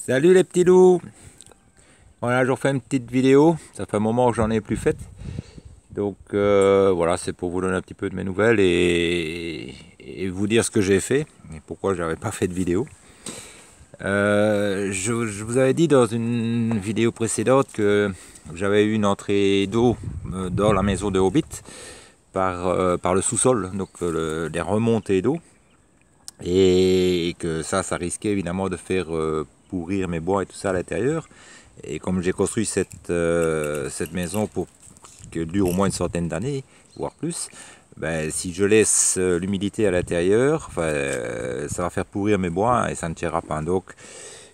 Salut les petits loups. Voilà, je refais une petite vidéo. Ça fait un moment que j'en ai plus faite. Donc voilà, c'est pour vous donner un petit peu de mes nouvelles et vous dire ce que j'ai fait et pourquoi j'avais pas fait de vidéo. Je vous avais dit dans une vidéo précédente que j'avais eu une entrée d'eau dans la maison de Hobbit par le sous-sol, donc les remontées d'eau. Et que ça risquait évidemment de faire pourrir mes bois et tout ça à l'intérieur. Et comme j'ai construit cette maison pour qu'elle dure au moins une centaine d'années, voire plus, ben, si je laisse l'humidité à l'intérieur, ça va faire pourrir mes bois et ça ne tiendra pas. Donc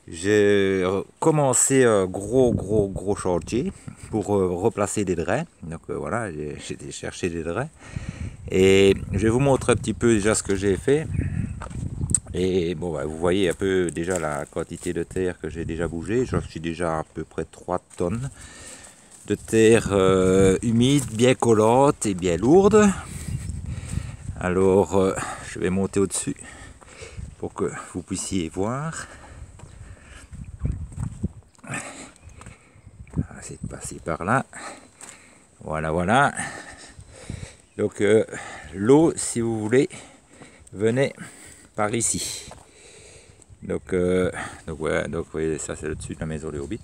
j'ai commencé un gros chantier pour replacer des drains. Donc voilà, j'ai été chercher des drains. Et je vais vous montrer un petit peu déjà ce que j'ai fait. Et bon, bah, vous voyez un peu déjà la quantité de terre que j'ai déjà bougé. J'en suis déjà à peu près 3 tonnes de terre humide, bien collante et bien lourde. Alors, je vais monter au-dessus pour que vous puissiez voir. On va essayer de passer par là. Voilà. Donc, l'eau, si vous voulez, venez par ici. Donc voilà, donc vous voyez, ça c'est le dessus de la maison de Hobbit.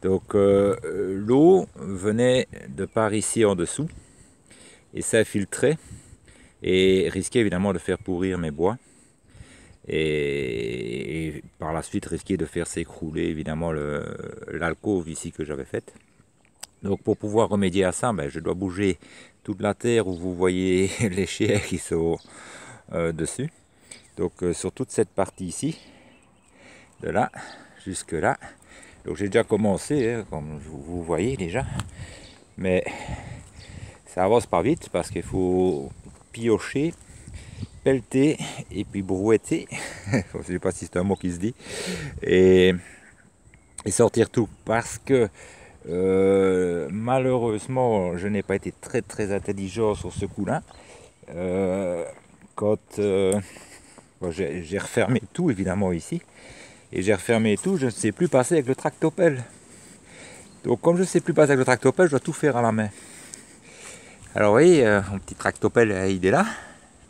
Donc l'eau venait de par ici en dessous et s'infiltrait et risquait évidemment de faire pourrir mes bois et par la suite risquait de faire s'écrouler évidemment l'alcôve ici que j'avais faite. Donc pour pouvoir remédier à ça, je dois bouger toute la terre où vous voyez les chiens qui sont dessus. Donc sur toute cette partie ici, de là jusque là. Donc j'ai déjà commencé, hein, comme vous voyez déjà, mais ça avance pas vite parce qu'il faut piocher, pelleter et puis brouetter. Je ne sais pas si c'est un mot qui se dit, et sortir tout parce que malheureusement je n'ai pas été très intelligent sur ce coup-là. Quand j'ai refermé tout évidemment ici. Et j'ai refermé tout, je ne sais plus passer avec le tractopelle. Donc comme je ne sais plus passer avec le tractopelle, je dois tout faire à la main. Alors vous voyez, mon petit tractopelle, il est là,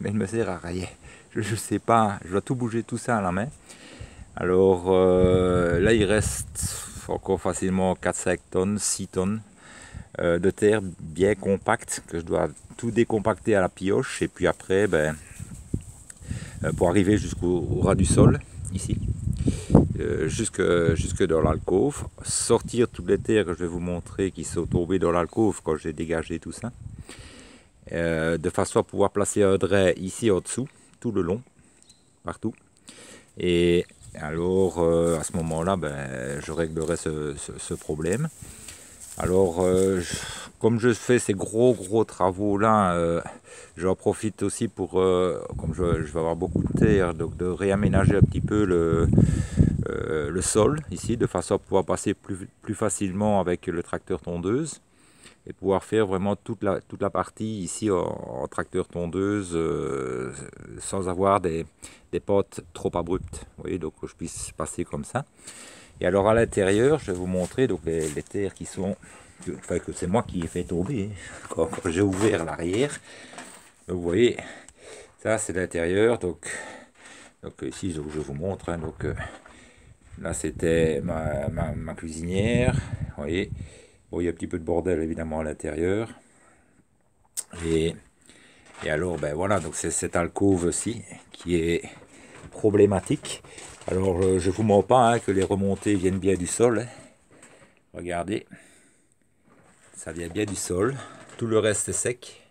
mais il ne me sert à rien. Je ne sais pas, je dois tout bouger tout ça à la main. Alors là, il reste encore facilement 4-5 tonnes, 6 tonnes de terre bien compacte, que je dois tout décompacter à la pioche. Et puis après, pour arriver jusqu'au ras du sol, ici. Jusque dans l'alcôve, sortir toutes les terres que je vais vous montrer qui sont tombées dans l'alcôve quand j'ai dégagé tout ça, de façon à pouvoir placer un drain ici en dessous, tout le long, partout. Et alors à ce moment-là, je réglerai ce problème. Alors comme je fais ces gros travaux là, j'en profite aussi pour, comme je vais avoir beaucoup de terre, donc de réaménager un petit peu le sol ici, de façon à pouvoir passer plus facilement avec le tracteur tondeuse et pouvoir faire vraiment toute la partie ici en tracteur tondeuse sans avoir des pentes trop abruptes. Vous voyez, donc je puisse passer comme ça. Et alors à l'intérieur, je vais vous montrer donc les terres qui sont, que c'est moi qui ai fait tomber quand j'ai ouvert l'arrière. Donc vous voyez, ça c'est l'intérieur. Donc ici je vous montre. Hein, donc là c'était ma cuisinière. Vous voyez, bon, il y a un petit peu de bordel évidemment à l'intérieur. Et alors voilà, donc c'est cette alcôve aussi qui est problématique. Alors je vous mens pas hein, que les remontées viennent bien du sol. Hein. Regardez, ça vient bien du sol. Tout le reste est sec.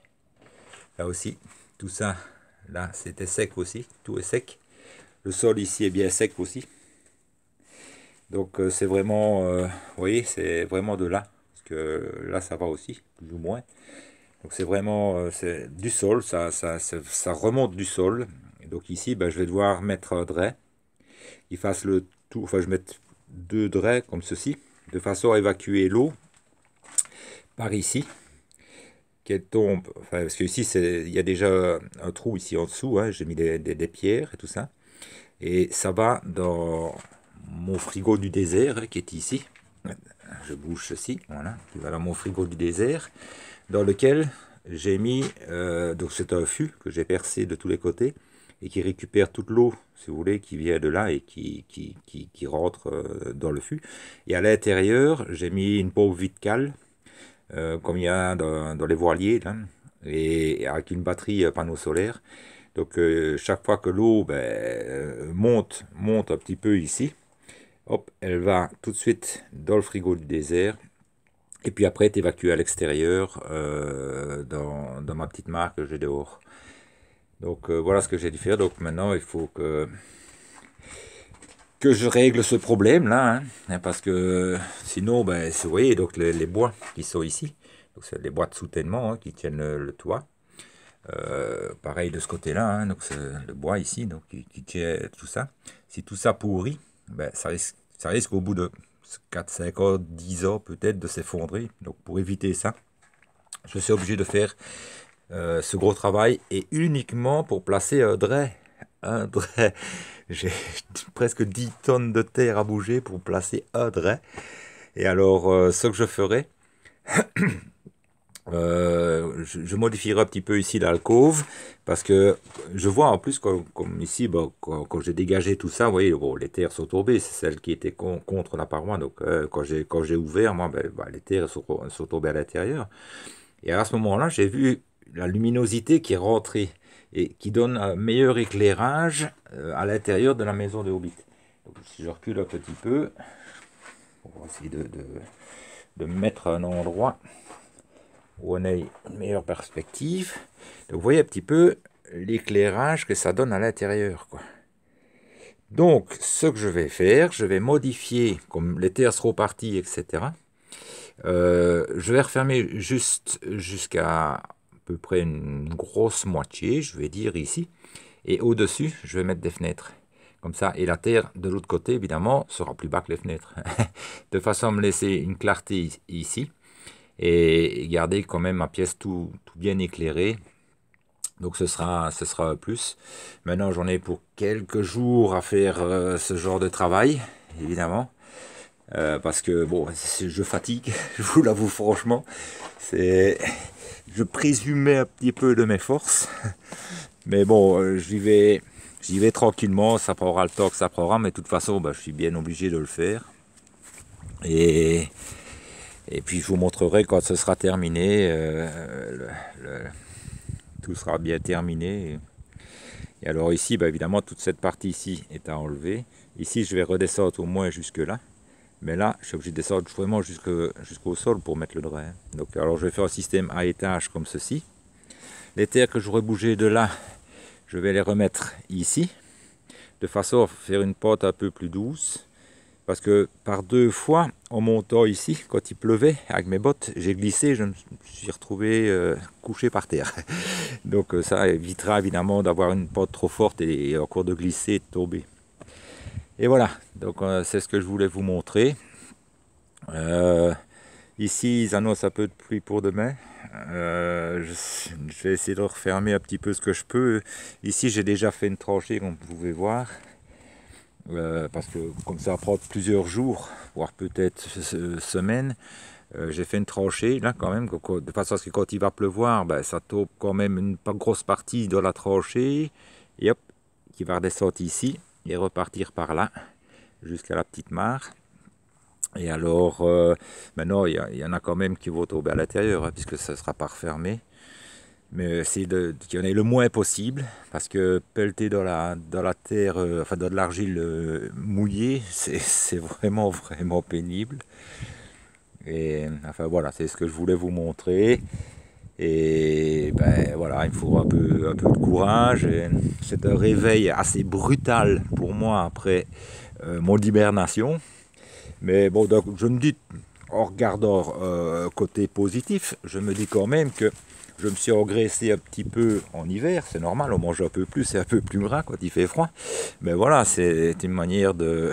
Là aussi, tout ça, là c'était sec aussi. Tout est sec. Le sol ici est bien sec aussi. Donc c'est vraiment, vous voyez, c'est vraiment de là. Parce que là ça va aussi, plus ou moins. Donc c'est vraiment c'est du sol, ça remonte du sol. Et donc ici, je vais devoir mettre un drain qui fasse le tout. Enfin, je vais mettre 2 drains comme ceci, de façon à évacuer l'eau par ici, qu'elle tombe. Enfin, parce que ici, il y a déjà un trou ici en dessous. Hein, j'ai mis des pierres et tout ça. Et ça va dans mon frigo du désert qui est ici. Je bouge ceci, voilà, qui va dans mon frigo du désert, dans lequel j'ai mis, donc c'est un fût que j'ai percé de tous les côtés et qui récupère toute l'eau, si vous voulez, qui vient de là et qui rentre dans le fût. Et à l'intérieur, j'ai mis une pompe vide cale, comme il y a dans les voiliers, là, et avec une batterie panneau solaire. Donc chaque fois que l'eau monte un petit peu ici, hop, elle va tout de suite dans le frigo du désert. Et puis après, est évacuée à l'extérieur dans ma petite mare que j'ai dehors. Donc voilà ce que j'ai dû faire. Donc maintenant, il faut que je règle ce problème là, hein, parce que sinon, vous voyez, donc les bois qui sont ici, donc c'est les bois de soutènement hein, qui tiennent le toit. Pareil de ce côté-là, hein, donc c'est le bois ici, donc qui tient tout ça. Si tout ça pourrit, ça risque au bout de 4, 5 ans, 10 ans peut-être de s'effondrer. Donc pour éviter ça, je suis obligé de faire ce gros travail et uniquement pour placer un dray. Un dray. J'ai presque 10 tonnes de terre à bouger pour placer un dray. Et alors, ce que je ferai, je modifierai un petit peu ici l'alcôve parce que je vois en plus comme ici quand j'ai dégagé tout ça, vous voyez, bon, les terres sont tombées, c'est celles qui étaient contre la paroi, donc quand j'ai ouvert, moi, les terres sont tombées à l'intérieur. Et à ce moment-là, j'ai vu la luminosité qui est rentrée et qui donne un meilleur éclairage à l'intérieur de la maison de Hobbit. Donc, si je recule un petit peu, on va essayer de mettre un endroit où on a une meilleure perspective. Donc vous voyez un petit peu l'éclairage que ça donne à l'intérieur, quoi. Donc ce que je vais faire, je vais modifier, comme les terres seront parties, etc. Je vais refermer juste jusqu'à peu près une grosse moitié, je vais dire ici. Et au-dessus, je vais mettre des fenêtres. Comme ça, et la terre de l'autre côté, évidemment, sera plus bas que les fenêtres. De façon à me laisser une clarté ici. Et garder quand même ma pièce tout bien éclairée. Donc ce sera un plus. Maintenant j'en ai pour quelques jours à faire ce genre de travail, évidemment. Parce que bon, je fatigue, je vous l'avoue franchement. Je présumais un petit peu de mes forces. Mais bon, j'y vais tranquillement, ça prendra le temps que ça prendra, mais de toute façon, je suis bien obligé de le faire. Et puis je vous montrerai quand ce sera terminé, tout sera bien terminé. Et alors ici, évidemment, toute cette partie ici est à enlever. Ici, je vais redescendre au moins jusque là. Mais là, je suis obligé de descendre vraiment jusqu'au sol pour mettre le drain. Donc, alors je vais faire un système à étage comme ceci. Les terres que j'aurais bougé de là, je vais les remettre ici, de façon à faire une pente un peu plus douce. Parce que par 2 fois, en montant ici, quand il pleuvait, avec mes bottes, j'ai glissé, je me suis retrouvé couché par terre. Donc ça évitera évidemment d'avoir une pente trop forte et encore de glisser et de tomber. Et voilà, donc c'est ce que je voulais vous montrer. Ici, ils annoncent un peu de pluie pour demain. Je vais essayer de refermer un petit peu ce que je peux. Ici, j'ai déjà fait une tranchée, comme vous pouvez voir. Parce que comme ça prend plusieurs jours, voire peut-être semaines, j'ai fait une tranchée là quand même, de façon à ce que quand il va pleuvoir, ça tombe quand même une pas grosse partie de la tranchée, et hop, qui va redescendre ici et repartir par là, jusqu'à la petite mare. Et alors, maintenant, il y en a quand même qui vont tomber à l'intérieur, hein, puisque ça ne sera pas refermé. Mais c'est qu'il y en ait le moins possible, parce que pelleter dans la terre, enfin dans de l'argile mouillée, c'est vraiment pénible. Et enfin voilà, c'est ce que je voulais vous montrer. Et voilà, il faut un peu de courage. C'est un réveil assez brutal pour moi après mon hibernation. Mais bon, donc je me dis, en regardant côté positif, je me dis quand même que je me suis engraissé un petit peu en hiver, c'est normal, on mange un peu plus et un peu plus gras quand il fait froid. Mais voilà, c'est une manière de,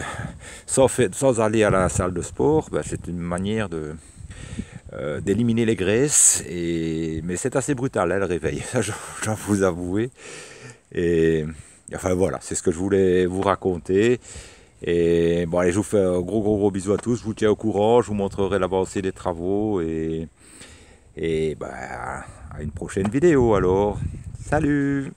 sans aller à la salle de sport, c'est une manière d'éliminer les graisses. Mais c'est assez brutal, hein, le réveil, ça je dois vous avouer. Et enfin voilà, c'est ce que je voulais vous raconter. Et bon, allez, je vous fais un gros bisou à tous. Je vous tiens au courant. Je vous montrerai l'avancée des travaux. Et bah, à une prochaine vidéo alors. Salut!